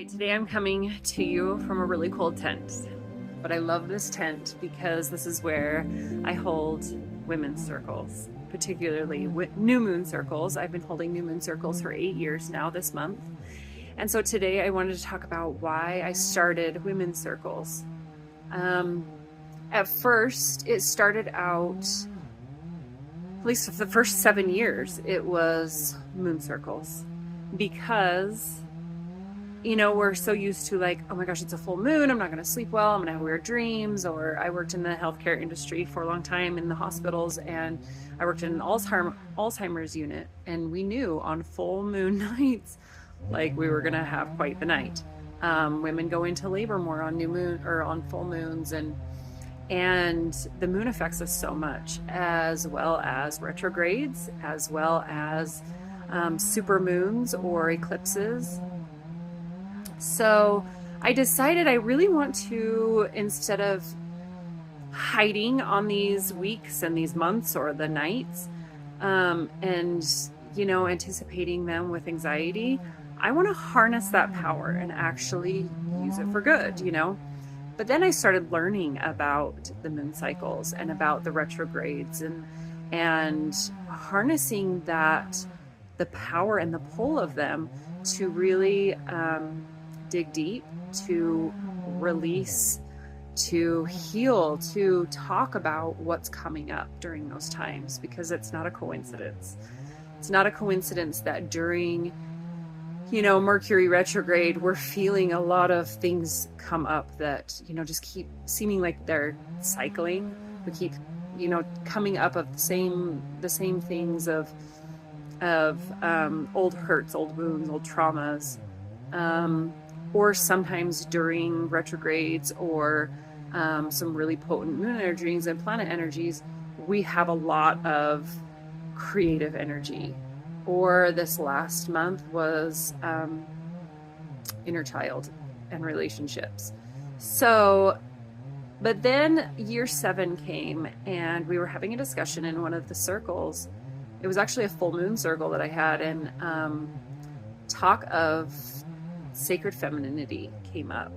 right, today I'm coming to you from a really cold tent, but I love this tent because this is where I hold women's circles, particularly new moon circles. I've been holding new moon circles for 8 years now this month. And so today I wanted to talk about why I started women's circles. At first, it started out, at least for the first 7 years, it was moon circles because we're so used to like, oh my gosh, it's a full moon, I'm not going to sleep well, I'm going to have weird dreams. Or I worked in the healthcare industry for a long time in the hospitals, and I worked in an Alzheimer's unit, and we knew on full moon nights, like we were going to have quite the night. Women go into labor more on new moon or on full moons, and the moon affects us so much, as well as retrogrades, as well as super moons or eclipses. So I decided I really want to, instead of hiding on these weeks and these months or the nights, and anticipating them with anxiety, I want to harness that power and actually use it for good, But then I started learning about the moon cycles and about the retrogrades and harnessing the power and the pull of them to really dig deep, to release, to heal, to talk about what's coming up during those times, because it's not a coincidence. It's not a coincidence that during, Mercury retrograde, we're feeling a lot of things come up that, just keep seeming like they're cycling. We keep, coming up of the same things of old hurts, old wounds, old traumas, or sometimes during retrogrades or some really potent moon energies and planet energies, we have a lot of creative energy. Or this last month was inner child and relationships. So, but then year 7 came, and we were having a discussion in one of the circles. It was actually a full moon circle that I had, and talk of sacred femininity came up.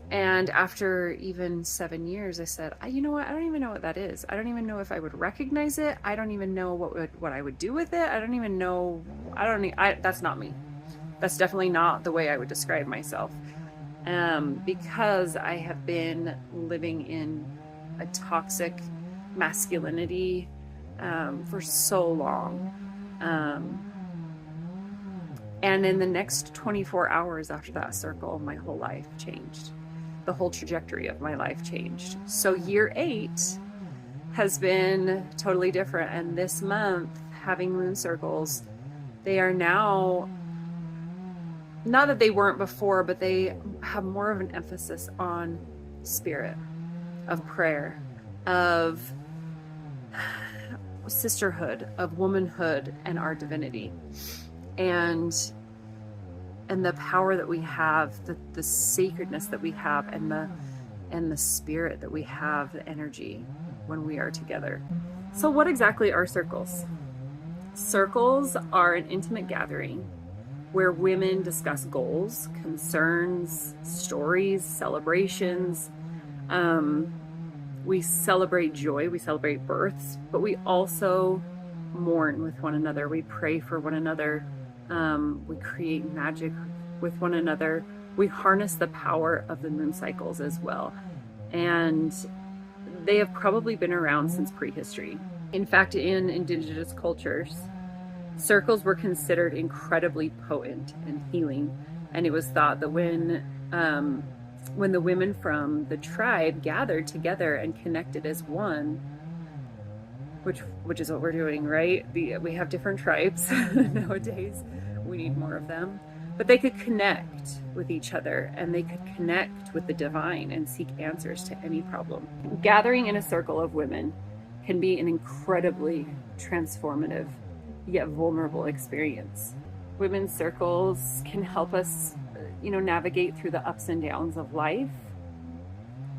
And after even 7 years, I said, you know what? I don't even know what that is. I don't even know if I would recognize it. I don't even know what I would do with it. I don't even know. That's not me. That's definitely not the way I would describe myself. Because I have been living in a toxic masculinity for so long. And in the next 24 hours after that circle, my whole life changed. The whole trajectory of my life changed. So year 8 has been totally different. And this month, having moon circles, they are now, not that they weren't before, but they have more of an emphasis on spirit, of prayer, of sisterhood, of womanhood, and our divinity. And the power that we have, the sacredness that we have, and the spirit that we have, the energy when we are together. So what exactly are circles? Circles are an intimate gathering where women discuss goals, concerns, stories, celebrations. We celebrate joy, we celebrate births, but we also mourn with one another. We pray for one another. We create magic with one another. We harness the power of the moon cycles as well. And they have probably been around since prehistory. In fact, in indigenous cultures, circles were considered incredibly potent and healing. And it was thought that when the women from the tribe gathered together and connected as one, which is what we're doing, right? We have different tribes nowadays. We need more of them. But they could connect with each other, and they could connect with the divine and seek answers to any problem. Gathering in a circle of women can be an incredibly transformative, yet vulnerable experience. Women's circles can help us, navigate through the ups and downs of life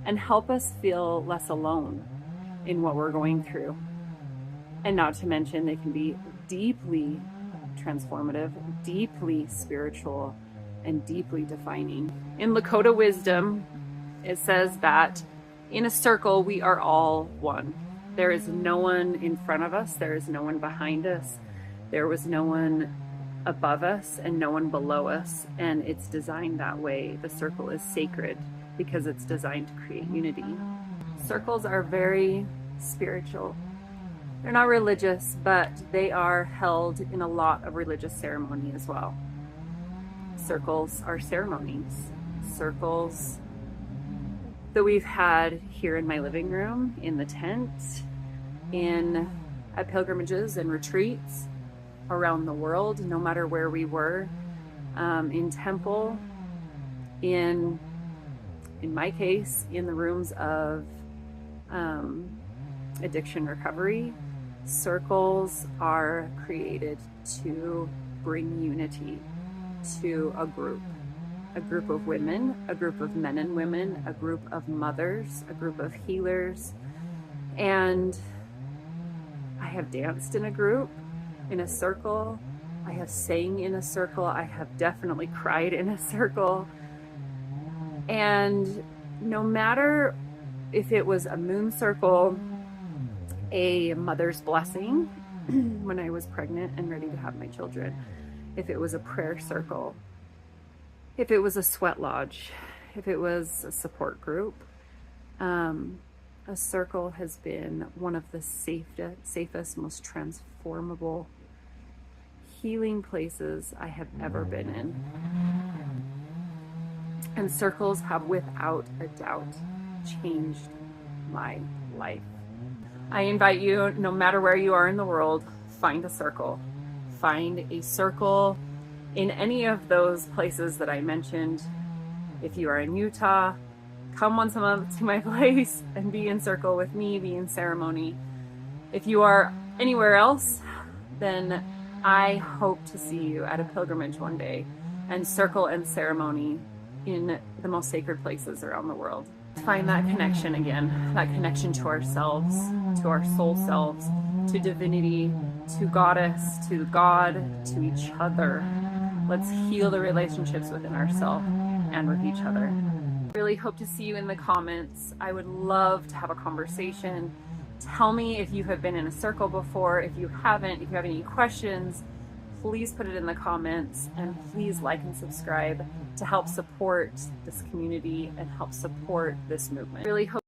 and help us feel less alone in what we're going through. And not to mention, they can be deeply transformative, deeply spiritual, and deeply defining. In Lakota Wisdom, it says that in a circle, we are all one. There is no one in front of us. There is no one behind us. There was no one above us and no one below us. And it's designed that way. The circle is sacred because it's designed to create unity. Circles are very spiritual. They're not religious, but they are held in a lot of religious ceremony as well. Circles are ceremonies. Circles that we've had here in my living room, in the tent, at pilgrimages and retreats around the world, no matter where we were, in temple, in my case, in the rooms of addiction recovery. Circles are created to bring unity to a group of women, a group of men and women, a group of mothers, a group of healers. And I have danced in a group, in a circle. I have sang in a circle. I have definitely cried in a circle. And no matter if it was a moon circle, a mother's blessing when I was pregnant and ready to have my children, if it was a prayer circle, if it was a sweat lodge, if it was a support group, a circle has been one of the safest, most transformable, healing places I have ever been in. And circles have, without a doubt, changed my life. I invite you, no matter where you are in the world, find a circle. Find a circle in any of those places that I mentioned. If you are in Utah, come once a month to my place and be in circle with me, be in ceremony. If you are anywhere else, then I hope to see you at a pilgrimage one day and circle and ceremony in the most sacred places around the world. Find that connection again, that connection to ourselves, to our soul selves, to divinity, to goddess, to God, to each other. Let's heal the relationships within ourselves and with each other. Really hope to see you in the comments. I would love to have a conversation. Tell me if you have been in a circle before. If you haven't, if you have any questions, please put it in the comments, and please like and subscribe to help support this community and help support this movement. Really hope